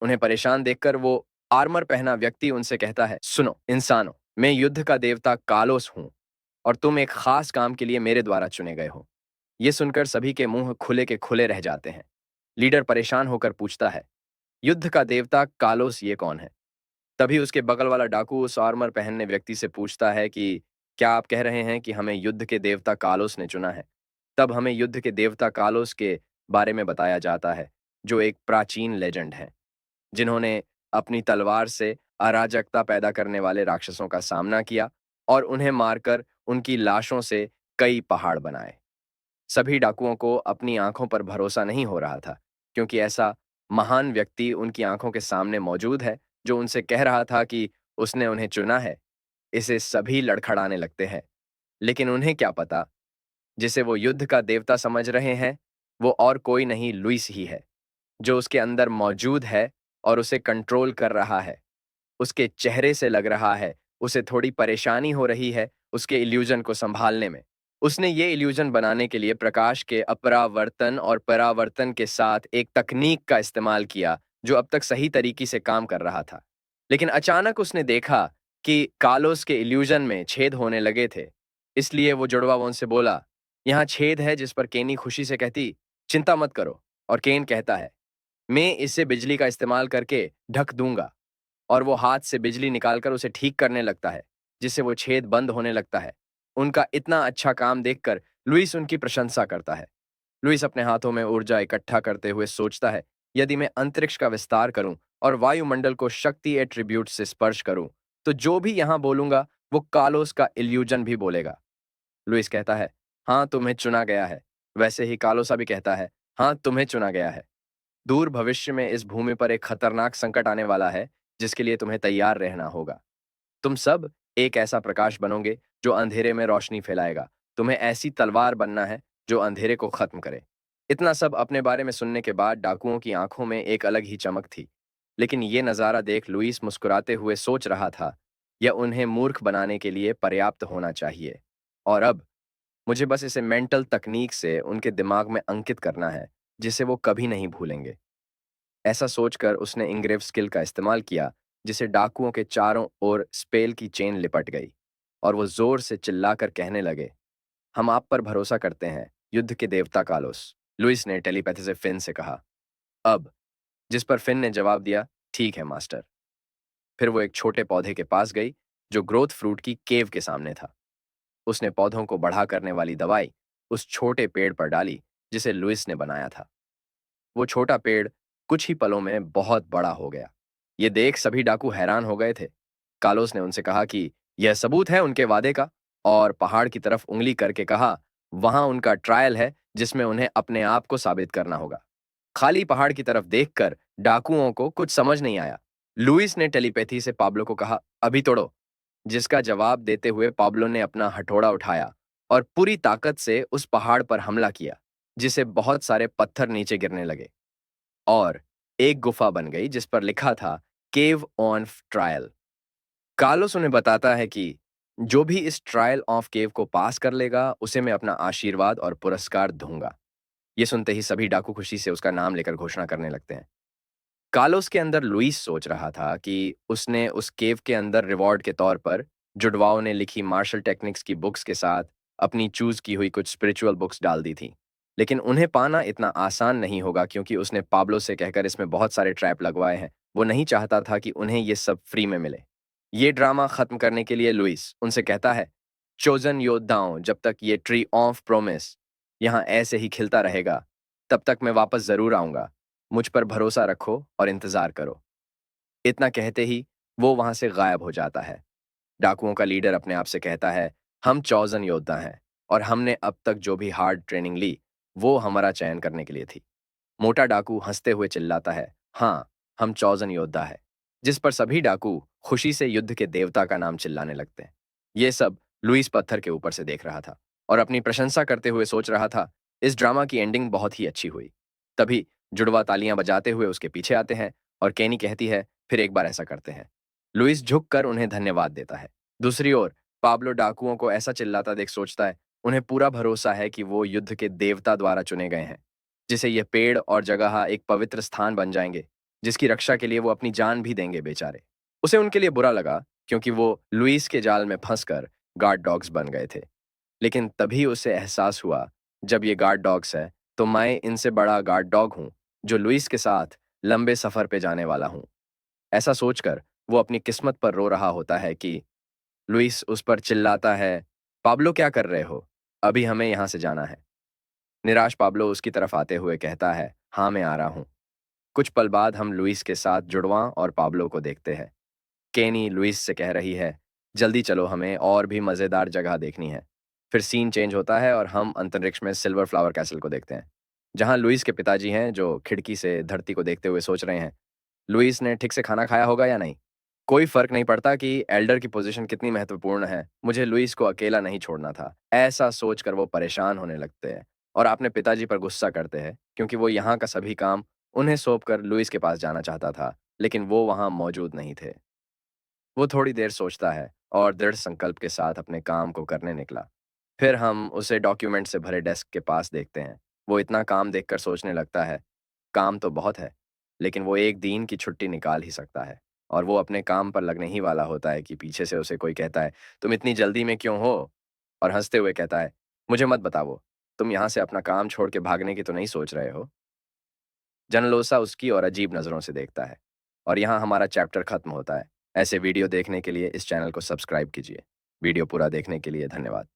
उन्हें परेशान देखकर वो आर्मर पहना व्यक्ति उनसे कहता है, सुनो इंसानों, मैं युद्ध का देवता कालोस हूं और तुम एक खास काम के लिए मेरे द्वारा चुने गए हो। ये सुनकर सभी के मुंह खुले के खुले रह जाते हैं। लीडर परेशान होकर पूछता है, युद्ध का देवता कालोस ये कौन है? तभी उसके बगल वाला डाकू उस आर्मर पहनने व्यक्ति से पूछता है कि क्या आप कह रहे हैं कि हमें युद्ध के देवता कालोस ने चुना है? तब हमें युद्ध के देवता कालोस के बारे में बताया जाता है, जो एक प्राचीन लेजेंड है, जिन्होंने अपनी तलवार से अराजकता पैदा करने वाले राक्षसों का सामना किया और उन्हें मारकर उनकी लाशों से कई पहाड़ बनाए। सभी डाकुओं को अपनी आंखों पर भरोसा नहीं हो रहा था, क्योंकि ऐसा महान व्यक्ति उनकी आंखों के सामने मौजूद है, जो उनसे कह रहा था कि उसने उन्हें चुना है। इसे सभी लड़खड़ाने लगते हैं, लेकिन उन्हें क्या पता, जिसे वो युद्ध का देवता समझ रहे हैं, वो और कोई नहीं लुइस ही है, जो उसके अंदर मौजूद है और उसे कंट्रोल कर रहा है। उसके चेहरे से लग रहा है उसे थोड़ी परेशानी हो रही है उसके इल्यूजन को संभालने में। उसने ये इल्यूजन बनाने के लिए प्रकाश के अपरावर्तन और परावर्तन के साथ एक तकनीक का इस्तेमाल किया, जो अब तक सही तरीके से काम कर रहा था। लेकिन अचानक उसने देखा कि कालोस के इल्यूजन में छेद होने लगे थे। इसलिए वो जुड़वा उनसे बोला, यहाँ छेद है, जिस पर केनी खुशी से कहती, चिंता मत करो। और केन कहता है, मैं इसे बिजली का इस्तेमाल करके ढक दूंगा। और वो हाथ से बिजली निकालकर उसे ठीक करने लगता है, जिससे वो छेद बंद होने लगता है। उनका इतना अच्छा काम देखकर लुइस उनकी प्रशंसा करता है। लुइस अपने हाथों में ऊर्जा इकट्ठा करते हुए सोचता है, यदि मैं अंतरिक्ष का विस्तार करूं और वायुमंडल को शक्ति एट्रीब्यूट से स्पर्श करूं, तो जो भी यहां बोलूंगा वो कालोस का इल्यूजन भी बोलेगा। लुइस कहता है, हाँ तुम्हें चुना गया है। वैसे ही कालोसा भी कहता है, हाँ तुम्हें चुना गया है। दूर भविष्य में इस भूमि पर एक खतरनाक संकट आने वाला है, जिसके लिए तुम्हें तैयार रहना होगा। तुम सब एक ऐसा प्रकाश बनोगे जो अंधेरे में रोशनी फैलाएगा। तुम्हें ऐसी तलवार बनना है जो अंधेरे को खत्म करे। इतना सब अपने बारे में सुनने के बाद डाकुओं की आंखों में एक अलग ही चमक थी। लेकिन ये नजारा देख लुइस मुस्कुराते हुए सोच रहा था, यह उन्हें मूर्ख बनाने के लिए पर्याप्त होना चाहिए। और अब मुझे बस इसे मेंटल तकनीक से उनके दिमाग में अंकित करना है, जिसे वो कभी नहीं भूलेंगे। ऐसा सोचकर उसने इंग्रेव स्किल का इस्तेमाल किया, जिसे डाकुओं के चारों ओर स्पेल की चेन लिपट गई और वो जोर से चिल्लाकर कहने लगे, हम आप पर भरोसा करते हैं, युद्ध के देवता कालोस। लुइस ने टेलीपैथी से फिन से कहा, अब। जिस पर फिन ने जवाब दिया, ठीक है मास्टर। फिर वो एक छोटे पौधे के पास गई, जो ग्रोथ फ्रूट की केव के सामने था। उसने पौधों को बढ़ा करने वाली दवाई उस छोटे पेड़ पर डाली, जिसे लुइस ने बनाया था। वो छोटा पेड़ कुछ ही पलों में बहुत बड़ा हो गया। ये देख सभी डाकू हैरान हो गए थे। कालोस ने उनसे कहा कि यह सबूत है उनके वादे का, और पहाड़ की तरफ उंगली करके कहा, वहां उनका ट्रायल है, जिसमें उन्हें अपने आप को साबित करना होगा। खाली पहाड़ की तरफ देखकर डाकुओं को कुछ समझ नहीं आया। लुइस ने टेलीपैथी से पाब्लो को कहा, अभी तोड़ो। जिसका जवाब देते हुए पाब्लो ने अपना हथौड़ा उठाया और पूरी ताकत से उस पहाड़ पर हमला किया, जिसे बहुत सारे पत्थर नीचे गिरने लगे और एक गुफा बन गई, जिस पर लिखा था, केव ऑन ट्रायल। कार्लोस उन्हें बताता है कि जो भी इस ट्रायल ऑफ केव को पास कर लेगा, उसे मैं अपना आशीर्वाद और पुरस्कार दूंगा। ये सुनते ही सभी डाकू खुशी से उसका नाम लेकर घोषणा करने लगते हैं। कार्लोस के अंदर लुइस सोच रहा था कि उसने उस केव के अंदर रिवॉर्ड के तौर पर जुडवाओं ने लिखी मार्शल टेक्निक्स की बुक्स के साथ अपनी चूज की हुई कुछ स्पिरिचुअल बुक्स डाल दी थी। लेकिन उन्हें पाना इतना आसान नहीं होगा, क्योंकि उसने पाब्लो से कहकर इसमें बहुत सारे ट्रैप लगवाए हैं। वो नहीं चाहता था कि उन्हें ये सब फ्री में मिले। ये ड्रामा खत्म करने के लिए लुइस उनसे कहता है, चोजन योद्धाओं, जब तक ये ट्री ऑफ प्रोमिस यहाँ ऐसे ही खिलता रहेगा, तब तक मैं वापस जरूर आऊंगा। मुझ पर भरोसा रखो और इंतजार करो। इतना कहते ही वो वहां से गायब हो जाता है। डाकुओं का लीडर अपने आप से कहता है, हम चौजन योद्धा हैं और हमने अब तक जो भी हार्ड ट्रेनिंग ली, वो हमारा चयन करने के लिए थी। मोटा डाकू हंसते हुए चिल्लाता है, हाँ, हम चौजन योद्धा है। जिस पर सभी डाकू खुशी से युद्ध के देवता का नाम चिल्लाने लगते हैं। ये सब लुइस पत्थर के ऊपर से देख रहा था और अपनी प्रशंसा करते हुए सोच रहा था, इस ड्रामा की एंडिंग बहुत ही अच्छी हुई। तभी जुड़वा तालियां बजाते हुए उसके पीछे आते हैं और केनी कहती है, फिर एक बार ऐसा करते हैं। लुइस झुककर उन्हें धन्यवाद देता है। दूसरी ओर पाब्लो डाकुओं को ऐसा चिल्लाता देख सोचता है, उन्हें पूरा भरोसा है कि वो युद्ध के देवता द्वारा चुने गए हैं, जिसे यह पेड़ और जगह एक पवित्र स्थान बन जाएंगे। जिसकी रक्षा के लिए वो अपनी जान भी देंगे बेचारे। उसे उनके लिए बुरा लगा क्योंकि वो लुइस के जाल में फंसकर गार्ड डॉग्स बन गए थे। लेकिन तभी उसे एहसास हुआ, जब ये गार्ड डॉग्स है तो मैं इनसे बड़ा गार्ड डॉग हूँ जो लुइस के साथ लंबे सफर पे जाने वाला हूँ। ऐसा सोचकर वो अपनी किस्मत पर रो रहा होता है कि लुइस उस पर चिल्लाता है, पाब्लो क्या कर रहे हो? अभी हमें यहाँ से जाना है। निराश पाब्लो उसकी तरफ आते हुए कहता है, हाँ मैं आ रहा हूँ। कुछ पल बाद हम लुइस के साथ जुड़वा और पाब्लो को देखते हैं। केनी लुइस से कह रही है, जल्दी चलो हमें और भी मज़ेदार जगह देखनी है। फिर सीन चेंज होता है और हम अंतरिक्ष में सिल्वर फ्लावर कैसल को देखते हैं, जहाँ लुइस के पिताजी हैं जो खिड़की से धरती को देखते हुए सोच रहे हैं, लुइस ने ठीक से खाना खाया होगा या नहीं। कोई फर्क नहीं पड़ता कि एल्डर की पोजीशन कितनी महत्वपूर्ण है, मुझे लुइस को अकेला नहीं छोड़ना था। ऐसा सोचकर वो परेशान होने लगते हैं और अपने पिताजी पर गुस्सा करते हैं क्योंकि वो यहाँ का सभी काम उन्हें सौंप कर लुइस के पास जाना चाहता था, लेकिन वो वहाँ मौजूद नहीं थे। वो थोड़ी देर सोचता है और दृढ़ संकल्प के साथ अपने काम को करने निकला। फिर हम उसे डॉक्यूमेंट से भरे डेस्क के पास देखते हैं। वो इतना काम देखकर सोचने लगता है, काम तो बहुत है, लेकिन वो एक दिन की छुट्टी निकाल ही सकता है। और वो अपने काम पर लगने ही वाला होता है कि पीछे से उसे कोई कहता है, तुम इतनी जल्दी में क्यों हो? और हंसते हुए कहता है, मुझे मत बताओ, तुम यहाँ से अपना काम छोड़ के भागने की तो नहीं सोच रहे हो? जनलोसा उसकी और अजीब नज़रों से देखता है। और यहाँ हमारा चैप्टर खत्म होता है। ऐसे वीडियो देखने के लिए इस चैनल को सब्सक्राइब कीजिए। वीडियो पूरा देखने के लिए धन्यवाद।